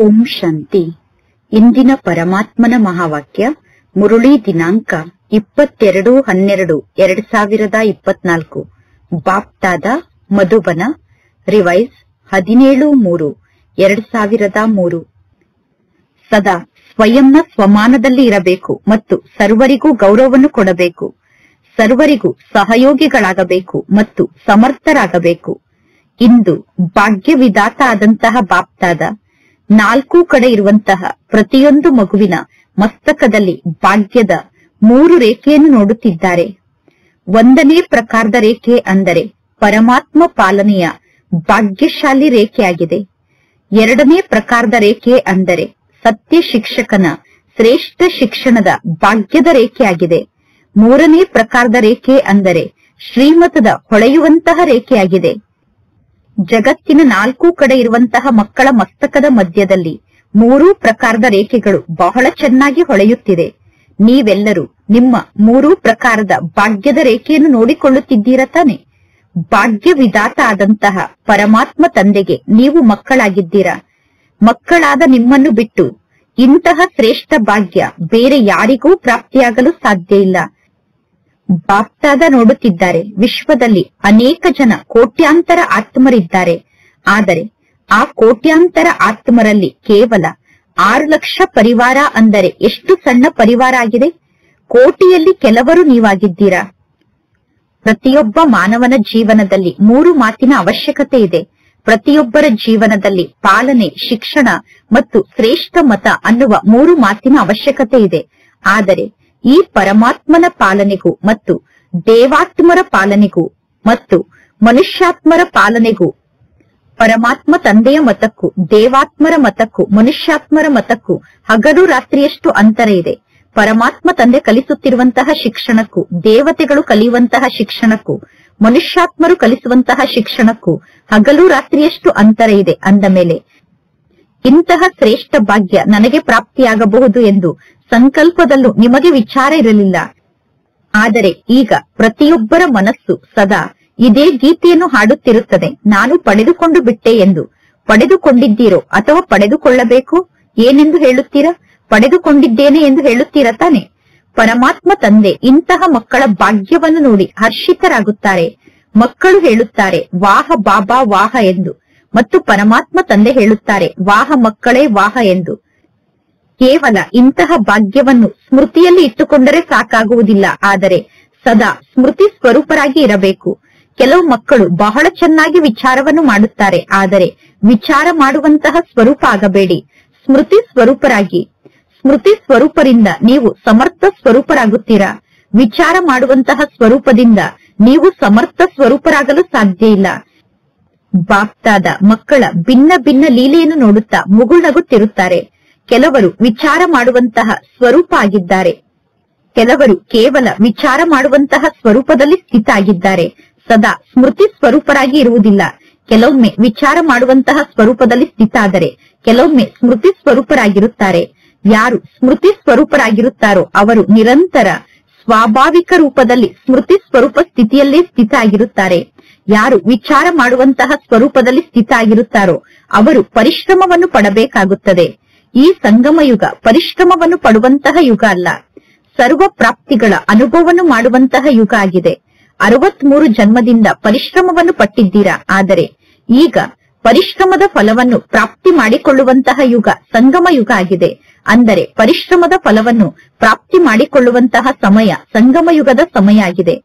ಓಂ ಶಾಂತಿ. ಇಂದಿನ ಪರಮಾತ್ಮನ ಮಹಾವಾಕ್ಯ ಮುರುಳಿ ದಿನಾಂಕ 22/12/2024. ಬಾಪ್ತಾದ ಮಧುಬನ. ರಿವೈಸ್ 17/3/2003. ಸದಾ ಸ್ವಯಂನ ಸ್ವಮಾನದಲ್ಲಿ ಇರಬೇಕು ಮತ್ತು ಸರ್ವರಿಗೂ ಗೌರವವನ್ನು ಕೊಡಬೇಕು. ಸರ್ವರಿಗೂ ಸಹಯೋಗಿಗಳಾಗಬೇಕು ಮತ್ತು ಸಮರ್ಥರಾಗಬೇಕು. ಇಂದು ಭಾಗ್ಯವಿದಾತ ಆದಂತಹ ಬಾಪ್ತಾದ 4 ಕಡೆ ಇರುವಂತಹ ಪ್ರತಿಯೊಂದು ಮಗುವಿನ ಮಸ್ತಕದಲ್ಲಿ ಭಾಗ್ಯದ 3 ರೇಖೆಯನ್ನು ನೋಡುತ್ತಿದ್ದಾರೆ. 1ನೇ ಪ್ರಕಾರದ ರೇಖೆ ಅಂದರೆ ಪರಮಾತ್ಮ ಪಾಲನೆಯ ಭಾಗ್ಯಶಾಲಿ ರೇಖೆಯಾಗಿದೆ. 2ನೇ ಪ್ರಕಾರದ ರೇಖೆ ಅಂದರೆ ಸತ್ಯ ಶಿಕ್ಷಕನ ಶ್ರೇಷ್ಠ ಶಿಕ್ಷಣದ ಭಾಗ್ಯದ ರೇಖೆಯಾಗಿದೆ. 3ನೇ ಪ್ರಕಾರದ ರೇಖೆ ಅಂದರೆ ಶ್ರೀಮತದ ಹೊಳೆಯುವಂತಹ ರೇಖೆಯಾಗಿದೆ. ಜಗತ್ತಿನ 4 ಕಡೆ ಇರುವಂತಹ ಮಕ್ಕಳ ಮಸ್ತಕದ ಮಧ್ಯದಲ್ಲಿ 3 ಪ್ರಕಾರದ ರೇಖೆಗಳು ಬಹಳ ಚೆನ್ನಾಗಿ ಹೊಳೆಯುತ್ತಿದೆ. ನೀವೆಲ್ಲರೂ ನಿಮ್ಮ 3 ಪ್ರಕಾರದ ಭಾಗ್ಯದ ರೇಖೆಯನ್ನು ನೋಡಿಕೊಳ್ಳುತ್ತಿದ್ದೀರಾ ತಾನೆ? ಭಾಗ್ಯವಿದಾತ ಆದಂತಹ ಪರಮಾತ್ಮ ತಂದೆಗೆ ನೀವು ಮಕ್ಕಳಾಗಿದ್ದೀರಾ. ಮಕ್ಕಳಾದ ನಿಮ್ಮನ್ನು ಬಿಟ್ಟು ಇಂತಹ ಶ್ರೇಷ್ಠ ಭಾಗ್ಯ ಬೇರೆ ಯಾರಿಗೂ ಪ್ರಾಪ್ತಿಯಾಗಲು ಸಾಧ್ಯ ಇಲ್ಲ. ಬಾಪ್ತಾದ ನೋಡುತ್ತಿದ್ದಾರೆ, ವಿಶ್ವದಲ್ಲಿ ಅನೇಕ ಜನ ಕೋಟ್ಯಾಂತರ ಆತ್ಮರಿದ್ದಾರೆ. ಆದರೆ ಆ ಕೋಟ್ಯಾಂತರ ಆತ್ಮರಲ್ಲಿ ಕೇವಲ 6 ಲಕ್ಷ ಪರಿವಾರ ಅಂದರೆ ಎಷ್ಟು ಸಣ್ಣ ಪರಿವಾರ ಆಗಿದೆ. ಕೋಟಿಯಲ್ಲಿ ಕೆಲವರು ನೀವಾಗಿದ್ದೀರಾ. ಪ್ರತಿಯೊಬ್ಬ ಮಾನವನ ಜೀವನದಲ್ಲಿ 3 ಮಾತಿನ ಅವಶ್ಯಕತೆ ಇದೆ. ಪ್ರತಿಯೊಬ್ಬರ ಜೀವನದಲ್ಲಿ ಪಾಲನೆ, ಶಿಕ್ಷಣ ಮತ್ತು ಶ್ರೇಷ್ಠ ಮತ ಅನ್ನುವ 3 ಮಾತಿನ ಅವಶ್ಯಕತೆ ಇದೆ. ಆದರೆ ಈ ಪರಮಾತ್ಮನ ಪಾಲನೆಗೂ ಮತ್ತು ದೇವಾತ್ಮರ ಪಾಲನೆಗೂ ಮತ್ತು ಮನುಷ್ಯಾತ್ಮರ ಪಾಲನೆಗೂ, ಪರಮಾತ್ಮ ತಂದೆಯ ಮತಕ್ಕೂ ದೇವಾತ್ಮರ ಮತಕ್ಕೂ ಮನುಷ್ಯಾತ್ಮರ ಮತಕ್ಕೂ ಹಗಲು ರಾತ್ರಿಯಷ್ಟು ಅಂತರ ಇದೆ. ಪರಮಾತ್ಮ ತಂದೆ ಕಲಿಸುತ್ತಿರುವಂತಹ ಶಿಕ್ಷಣಕ್ಕೂ, ದೇವತೆಗಳು ಕಲಿಯುವಂತಹ ಶಿಕ್ಷಣಕ್ಕೂ, ಮನುಷ್ಯಾತ್ಮರು ಕಲಿಸುವಂತಹ ಶಿಕ್ಷಣಕ್ಕೂ ಹಗಲು ರಾತ್ರಿಯಷ್ಟು ಅಂತರ ಇದೆ. ಅಂದ ಮೇಲೆ ಇಂತಹ ಶ್ರೇಷ್ಠ ಭಾಗ್ಯ ನನಗೆ ಪ್ರಾಪ್ತಿಯಾಗಬಹುದು ಎಂದು ಸಂಕಲ್ಪದಲ್ಲೂ ನಿಮಗೆ ವಿಚಾರ ಇರಲಿಲ್ಲ. ಆದರೆ ಈಗ ಪ್ರತಿಯೊಬ್ಬರ ಮನಸ್ಸು ಸದಾ ಇದೇ ಗೀತೆಯನ್ನು ಹಾಡುತ್ತಿರುತ್ತದೆ, ನಾನು ಪಡೆದುಕೊಂಡು ಬಿಟ್ಟೆ ಎಂದು. ಪಡೆದುಕೊಂಡಿದ್ದೀರೋ ಅಥವಾ ಪಡೆದುಕೊಳ್ಳಬೇಕು ಏನೆಂದು ಹೇಳುತ್ತೀರಾ? ಪಡೆದುಕೊಂಡಿದ್ದೇನೆ ಎಂದು ಹೇಳುತ್ತೀರಾ ತಾನೆ? ಪರಮಾತ್ಮ ತಂದೆ ಇಂತಹ ಮಕ್ಕಳ ಭಾಗ್ಯವನ್ನು ನೋಡಿ ಹರ್ಷಿತರಾಗುತ್ತಾರೆ. ಮಕ್ಕಳು ಹೇಳುತ್ತಾರೆ, ವಾಹ ಬಾಬಾ ವಾಹ ಎಂದು. ಮತ್ತು ಪರಮಾತ್ಮ ತಂದೆ ಹೇಳುತ್ತಾರೆ, ವಾಹ ಮಕ್ಕಳೇ ವಾಹ ಎಂದು. ಕೇವಲ ಇಂತಹ ಭಾಗ್ಯವನ್ನು ಸ್ಮೃತಿಯಲ್ಲಿ ಇಟ್ಟುಕೊಂಡರೆ ಸಾಕಾಗುವುದಿಲ್ಲ, ಆದರೆ ಸದಾ ಸ್ಮೃತಿ ಸ್ವರೂಪರಾಗಿ ಇರಬೇಕು. ಕೆಲವು ಮಕ್ಕಳು ಬಹಳ ಚೆನ್ನಾಗಿ ವಿಚಾರವನ್ನು ಮಾಡುತ್ತಾರೆ, ಆದರೆ ವಿಚಾರ ಮಾಡುವಂತಹ ಸ್ವರೂಪ ಆಗಬೇಡಿ. ಸ್ಮೃತಿ ಸ್ವರೂಪರಾಗಿ. ಸ್ಮೃತಿ ಸ್ವರೂಪರಿಂದ ನೀವು ಸಮರ್ಥ ಸ್ವರೂಪರಾಗುತ್ತೀರಾ. ವಿಚಾರ ಮಾಡುವಂತಹ ಸ್ವರೂಪದಿಂದ ನೀವು ಸಮರ್ಥ ಸ್ವರೂಪರಾಗಲು ಸಾಧ್ಯ ಇಲ್ಲ. ಬಾಪ್ತಾದ ಮಕ್ಕಳ ಭಿನ್ನ ಭಿನ್ನ ಲೀಲೆಯನ್ನು ನೋಡುತ್ತಾ ಮುಗುಳ್ನಗುತ್ತಿರುತ್ತಾರೆ. ಕೆಲವರು ವಿಚಾರ ಮಾಡುವಂತಹ ಸ್ವರೂಪ ಆಗಿದ್ದಾರೆ. ಕೆಲವರು ಕೇವಲ ವಿಚಾರ ಮಾಡುವಂತಹ ಸ್ವರೂಪದಲ್ಲಿ ಸ್ಥಿತ ಆಗಿದ್ದಾರೆ. ಸದಾ ಸ್ಮೃತಿ ಸ್ವರೂಪರಾಗಿ ಇರುವುದಿಲ್ಲ. ಕೆಲವೊಮ್ಮೆ ವಿಚಾರ ಮಾಡುವಂತಹ ಸ್ವರೂಪದಲ್ಲಿ ಸ್ಥಿತ ಆದರೆ ಕೆಲವೊಮ್ಮೆ ಸ್ಮೃತಿ ಸ್ವರೂಪರಾಗಿರುತ್ತಾರೆ. ಯಾರು ಸ್ಮೃತಿ ಸ್ವರೂಪರಾಗಿರುತ್ತಾರೋ ಅವರು ನಿರಂತರ ಸ್ವಾಭಾವಿಕ ರೂಪದಲ್ಲಿ ಸ್ಮೃತಿ ಸ್ವರೂಪ ಸ್ಥಿತಿಯಲ್ಲೇ ಸ್ಥಿತ ಆಗಿರುತ್ತಾರೆ. ಯಾರು ವಿಚಾರ ಮಾಡುವಂತಹ ಸ್ವರೂಪದಲ್ಲಿ ಸ್ಥಿತ ಆಗಿರುತ್ತಾರೋ ಅವರು ಪರಿಶ್ರಮವನ್ನು ಪಡಬೇಕಾಗುತ್ತದೆ. ಈ ಸಂಗಮ ಯುಗ ಪರಿಶ್ರಮವನ್ನು ಪಡುವಂತಹ ಯುಗ ಅಲ್ಲ, ಸರ್ವ ಪ್ರಾಪ್ತಿಗಳ ಅನುಭವವನ್ನು ಮಾಡುವಂತಹ ಯುಗ ಆಗಿದೆ. 63 ಜನ್ಮದಿಂದ ಪರಿಶ್ರಮವನ್ನು ಪಟ್ಟಿದ್ದೀರಾ, ಆದರೆ ಈಗ ಪರಿಶ್ರಮದ ಫಲವನ್ನು ಪ್ರಾಪ್ತಿ ಮಾಡಿಕೊಳ್ಳುವಂತಹ ಯುಗ ಸಂಗಮ ಯುಗ ಆಗಿದೆ. ಅಂದರೆ ಪರಿಶ್ರಮದ ಫಲವನ್ನು ಪ್ರಾಪ್ತಿ ಮಾಡಿಕೊಳ್ಳುವಂತಹ ಸಮಯ ಸಂಗಮ ಯುಗದ ಸಮಯ ಆಗಿದೆ.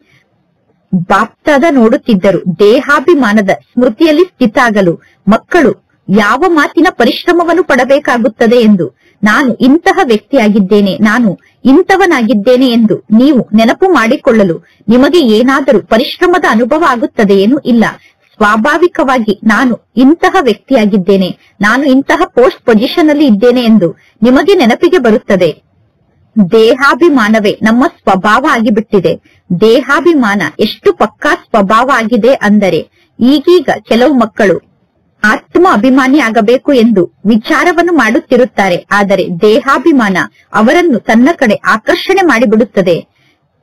ಬಾಪ್ತಾದ ನೋಡುತ್ತಿದ್ದರು, ದೇಹಾಭಿಮಾನದ ಸ್ಮೃತಿಯಲ್ಲಿ ಸ್ಥಿತ ಆಗಲು ಮಕ್ಕಳು ಯಾವ ಮಾತಿನ ಪರಿಶ್ರಮವನ್ನು ಪಡಬೇಕಾಗುತ್ತದೆ ಎಂದು. ನಾನು ಇಂತಹ ವ್ಯಕ್ತಿಯಾಗಿದ್ದೇನೆ, ನಾನು ಇಂಥವನಾಗಿದ್ದೇನೆ ಎಂದು ನೀವು ನೆನಪು ಮಾಡಿಕೊಳ್ಳಲು ನಿಮಗೆ ಏನಾದರೂ ಪರಿಶ್ರಮದ ಅನುಭವ ಆಗುತ್ತದೆಯೇನು? ಇಲ್ಲ. ಸ್ವಾಭಾವಿಕವಾಗಿ ನಾನು ಇಂತಹ ವ್ಯಕ್ತಿಯಾಗಿದ್ದೇನೆ, ನಾನು ಇಂತಹ ಪೋಸ್ಟ್ ಪೊಸಿಷನ್ ಅಲ್ಲಿ ಇದ್ದೇನೆ ಎಂದು ನಿಮಗೆ ನೆನಪಿಗೆ ಬರುತ್ತದೆ. ದೇಹಾಭಿಮಾನವೇ ನಮ್ಮ ಸ್ವಭಾವ ಆಗಿಬಿಟ್ಟಿದೆ. ದೇಹಾಭಿಮಾನ ಎಷ್ಟು ಪಕ್ಕಾ ಸ್ವಭಾವ ಆಗಿದೆ ಅಂದರೆ ಈಗೀಗ ಕೆಲವು ಮಕ್ಕಳು ಆತ್ಮ ಅಭಿಮಾನಿ ಆಗಬೇಕು ಎಂದು ವಿಚಾರವನ್ನು ಮಾಡುತ್ತಿರುತ್ತಾರೆ, ಆದರೆ ದೇಹಾಭಿಮಾನ ಅವರನ್ನು ತನ್ನ ಕಡೆ ಆಕರ್ಷಣೆ ಮಾಡಿಬಿಡುತ್ತದೆ.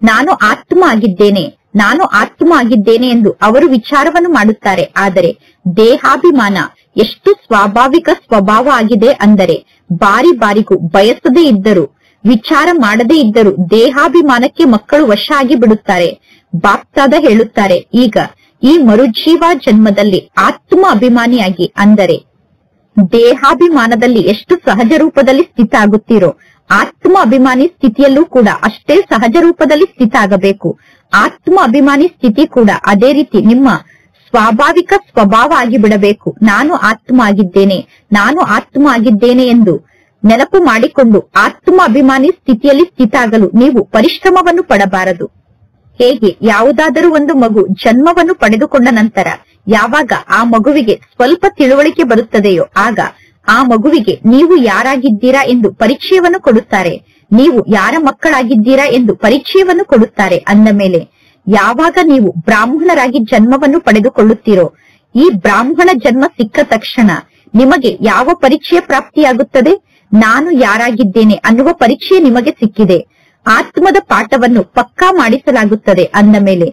ನಾನು ಆತ್ಮ ಆಗಿದ್ದೇನೆ, ನಾನು ಆತ್ಮ ಆಗಿದ್ದೇನೆ ಎಂದು ಅವರು ವಿಚಾರವನ್ನು ಮಾಡುತ್ತಾರೆ. ಆದರೆ ದೇಹಾಭಿಮಾನ ಎಷ್ಟು ಸ್ವಾಭಾವಿಕ ಸ್ವಭಾವ ಆಗಿದೆ ಅಂದರೆ ಬಾರಿ ಬಾರಿಗೂ ಬಯಸದೇ ಇದ್ದರೂ ವಿಚಾರ ಮಾಡದೇ ಇದ್ದರೂ ದೇಹಾಭಿಮಾನಕ್ಕೆ ಮಕ್ಕಳು ವಶ ಆಗಿ ಬಿಡುತ್ತಾರೆ. ಬಾಪ್ತಾದ ಹೇಳುತ್ತಾರೆ, ಈಗ ಈ ಮರುಜೀವ ಜನ್ಮದಲ್ಲಿ ಆತ್ಮ ಅಭಿಮಾನಿಯಾಗಿ ಅಂದರೆ ದೇಹಾಭಿಮಾನದಲ್ಲಿ ಎಷ್ಟು ಸಹಜ ರೂಪದಲ್ಲಿ ಸ್ಥಿತ ಆಗುತ್ತೀರೋ ಆತ್ಮ ಅಭಿಮಾನಿ ಸ್ಥಿತಿಯಲ್ಲೂ ಕೂಡ ಅಷ್ಟೇ ಸಹಜ ರೂಪದಲ್ಲಿ ಸ್ಥಿತ ಆಗಬೇಕು. ಆತ್ಮ ಅಭಿಮಾನಿ ಸ್ಥಿತಿ ಕೂಡ ಅದೇ ರೀತಿ ನಿಮ್ಮ ಸ್ವಾಭಾವಿಕ ಸ್ವಭಾವ ಆಗಿ ಬಿಡಬೇಕು. ನಾನು ಆತ್ಮ ಆಗಿದ್ದೇನೆ, ನಾನು ಆತ್ಮ ಆಗಿದ್ದೇನೆ ಎಂದು ನೆನಪು ಮಾಡಿಕೊಂಡು ಆತ್ಮ ಅಭಿಮಾನಿ ಸ್ಥಿತಿಯಲ್ಲಿ ಸ್ಥಿತ ಆಗಲು ನೀವು ಪರಿಶ್ರಮವನ್ನು ಪಡಬಾರದು. ಹೇಗೆ ಯಾವುದಾದರೂ ಒಂದು ಮಗು ಜನ್ಮವನ್ನು ಪಡೆದುಕೊಂಡ ನಂತರ ಯಾವಾಗ ಆ ಮಗುವಿಗೆ ಸ್ವಲ್ಪ ತಿಳುವಳಿಕೆ ಬರುತ್ತದೆಯೋ ಆಗ ಆ ಮಗುವಿಗೆ ನೀವು ಯಾರಾಗಿದ್ದೀರಾ ಎಂದು ಪರಿಚಯವನ್ನು ಕೊಡುತ್ತಾರೆ, ನೀವು ಯಾರ ಮಕ್ಕಳಾಗಿದ್ದೀರಾ ಎಂದು ಪರಿಚಯವನ್ನು ಕೊಡುತ್ತಾರೆ. ಅಂದ ಮೇಲೆ ಯಾವಾಗ ನೀವು ಬ್ರಾಹ್ಮಣರಾಗಿ ಜನ್ಮವನ್ನು ಪಡೆದುಕೊಳ್ಳುತ್ತೀರೋ ಈ ಬ್ರಾಹ್ಮಣ ಜನ್ಮ ಸಿಕ್ಕ ತಕ್ಷಣ ನಿಮಗೆ ಯಾವ ಪರಿಚಯ ಪ್ರಾಪ್ತಿಯಾಗುತ್ತದೆ? ನಾನು ಯಾರಾಗಿದ್ದೇನೆ ಅನ್ನುವ ಪರಿಚಯ ನಿಮಗೆ ಸಿಕ್ಕಿದೆ. ಆತ್ಮದ ಪಾಠವನ್ನು ಪಕ್ಕಾ ಮಾಡಿಸಲಾಗುತ್ತದೆ. ಅಂದ ಮೇಲೆ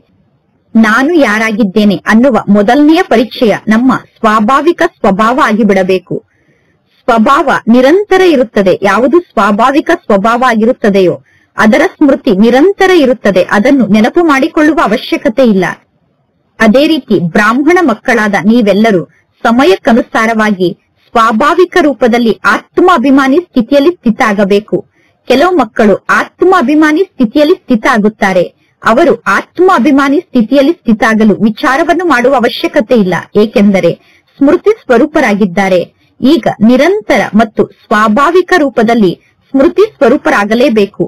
ನಾನು ಯಾರಾಗಿದ್ದೇನೆ ಅನ್ನುವ ಮೊದಲನೆಯ ಪರಿಚಯ ನಮ್ಮ ಸ್ವಾಭಾವಿಕ ಸ್ವಭಾವ ಆಗಿಬಿಡಬೇಕು. ಸ್ವಭಾವ ನಿರಂತರ ಇರುತ್ತದೆ. ಯಾವುದು ಸ್ವಾಭಾವಿಕ ಸ್ವಭಾವ ಆಗಿರುತ್ತದೆಯೋ ಅದರ ಸ್ಮೃತಿ ನಿರಂತರ ಇರುತ್ತದೆ. ಅದನ್ನು ನೆನಪು ಮಾಡಿಕೊಳ್ಳುವ ಅವಶ್ಯಕತೆ ಇಲ್ಲ. ಅದೇ ರೀತಿ ಬ್ರಾಹ್ಮಣ ಮಕ್ಕಳಾದ ನೀವೆಲ್ಲರೂ ಸಮಯಕ್ಕನುಸಾರವಾಗಿ ಸ್ವಾಭಾವಿಕ ರೂಪದಲ್ಲಿ ಆತ್ಮ ಅಭಿಮಾನಿ ಸ್ಥಿತಿಯಲ್ಲಿ ಸ್ಥಿತ ಆಗಬೇಕು. ಕೆಲವು ಮಕ್ಕಳು ಆತ್ಮ ಅಭಿಮಾನಿ ಸ್ಥಿತಿಯಲ್ಲಿ ಸ್ಥಿತ ಆಗುತ್ತಾರೆ. ಅವರು ಆತ್ಮ ಅಭಿಮಾನಿ ಸ್ಥಿತಿಯಲ್ಲಿ ಸ್ಥಿತ ಆಗಲು ವಿಚಾರವನ್ನು ಮಾಡುವ ಅವಶ್ಯಕತೆ ಇಲ್ಲ, ಏಕೆಂದರೆ ಸ್ಮೃತಿ ಸ್ವರೂಪರಾಗಿದ್ದಾರೆ. ಈಗ ನಿರಂತರ ಮತ್ತು ಸ್ವಾಭಾವಿಕ ರೂಪದಲ್ಲಿ ಸ್ಮೃತಿ ಸ್ವರೂಪರಾಗಲೇಬೇಕು.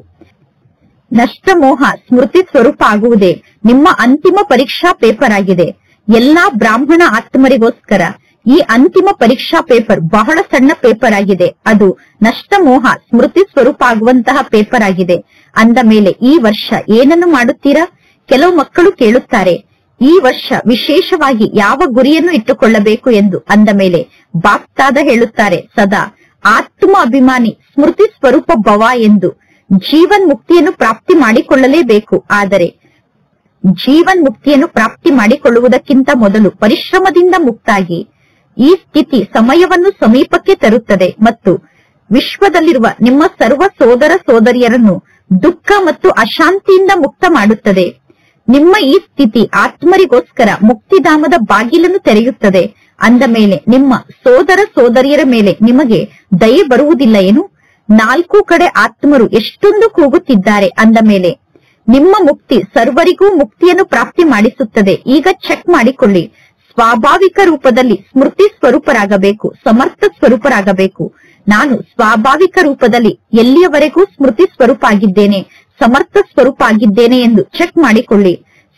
ನಷ್ಟಮೋಹ ಸ್ಮೃತಿ ಸ್ವರೂಪ ಆಗುವುದೇ ನಿಮ್ಮ ಅಂತಿಮ ಪರೀಕ್ಷಾ ಪೇಪರ್ ಆಗಿದೆ. ಎಲ್ಲಾ ಬ್ರಾಹ್ಮಣ ಆತ್ಮರಿಗೋಸ್ಕರ ಈ ಅಂತಿಮ ಪರೀಕ್ಷಾ ಪೇಪರ್ ಬಹಳ ಸಣ್ಣ ಪೇಪರ್ ಆಗಿದೆ. ಅದು ನಷ್ಟಮೋಹ ಸ್ಮೃತಿ ಸ್ವರೂಪ ಆಗುವಂತಹ ಪೇಪರ್ ಆಗಿದೆ. ಅಂದ ಮೇಲೆ ಈ ವರ್ಷ ಏನನ್ನು ಮಾಡುತ್ತೀರಾ? ಕೆಲವು ಮಕ್ಕಳು ಕೇಳುತ್ತಾರೆ, ಈ ವರ್ಷ ವಿಶೇಷವಾಗಿ ಯಾವ ಗುರಿಯನ್ನು ಇಟ್ಟುಕೊಳ್ಳಬೇಕು ಎಂದು. ಅಂದ ಮೇಲೆ ಬಾಪ್ತಾದ ಹೇಳುತ್ತಾರೆ, ಸದಾ ಆತ್ಮ ಅಭಿಮಾನಿ ಸ್ಮೃತಿ ಸ್ವರೂಪ ಭವ ಎಂದು. ಜೀವನ್ ಮುಕ್ತಿಯನ್ನು ಪ್ರಾಪ್ತಿ ಮಾಡಿಕೊಳ್ಳಲೇಬೇಕು. ಆದರೆ ಜೀವನ್ ಮುಕ್ತಿಯನ್ನು ಪ್ರಾಪ್ತಿ ಮಾಡಿಕೊಳ್ಳುವುದಕ್ಕಿಂತ ಮೊದಲು ಪರಿಶ್ರಮದಿಂದ ಮುಕ್ತಾಗಿ ಈ ಸ್ಥಿತಿ ಸಮಯವನ್ನು ಸಮೀಪಕ್ಕೆ ತರುತ್ತದೆ ಮತ್ತು ವಿಶ್ವದಲ್ಲಿರುವ ನಿಮ್ಮ ಸರ್ವ ಸೋದರ ಸೋದರಿಯರನ್ನು ದುಃಖ ಮತ್ತು ಅಶಾಂತಿಯಿಂದ ಮುಕ್ತ ಮಾಡುತ್ತದೆ. ನಿಮ್ಮ ಈ ಸ್ಥಿತಿ ಆತ್ಮರಿಗೋಸ್ಕರ ಮುಕ್ತಿಧಾಮದ ಬಾಗಿಲನ್ನು ತೆರೆಯುತ್ತದೆ. ಅಂದ ಮೇಲೆ ನಿಮ್ಮ ಸೋದರ ಸೋದರಿಯರ ಮೇಲೆ ನಿಮಗೆ ದಯೆ ಬರುವುದಿಲ್ಲ ಏನು? ನಾಲ್ಕು ಕಡೆ ಆತ್ಮರು ಎಷ್ಟೊಂದು ಕೂಗುತ್ತಿದ್ದಾರೆ. ಅಂದ ಮೇಲೆ ನಿಮ್ಮ ಮುಕ್ತಿ ಸರ್ವರಿಗೂ ಮುಕ್ತಿಯನ್ನು ಪ್ರಾಪ್ತಿ ಮಾಡಿಸುತ್ತದೆ. ಈಗ ಚೆಕ್ ಮಾಡಿಕೊಳ್ಳಿ. ಸ್ವಾಭಾವಿಕ ರೂಪದಲ್ಲಿ ಸ್ಮೃತಿ ಸ್ವರೂಪರಾಗಬೇಕು, ಸಮರ್ಥ ಸ್ವರೂಪರಾಗಬೇಕು. ನಾನು ಸ್ವಾಭಾವಿಕ ರೂಪದಲ್ಲಿ ಎಲ್ಲಿಯವರೆಗೂ ಸ್ಮೃತಿ ಸ್ವರೂಪ ಆಗಿದ್ದೇನೆ, ಸಮರ್ಥ ಸ್ವರೂಪ ಆಗಿದ್ದೇನೆ ಎಂದು ಚೆಕ್ ಮಾಡಿಕೊಳ್ಳಿ.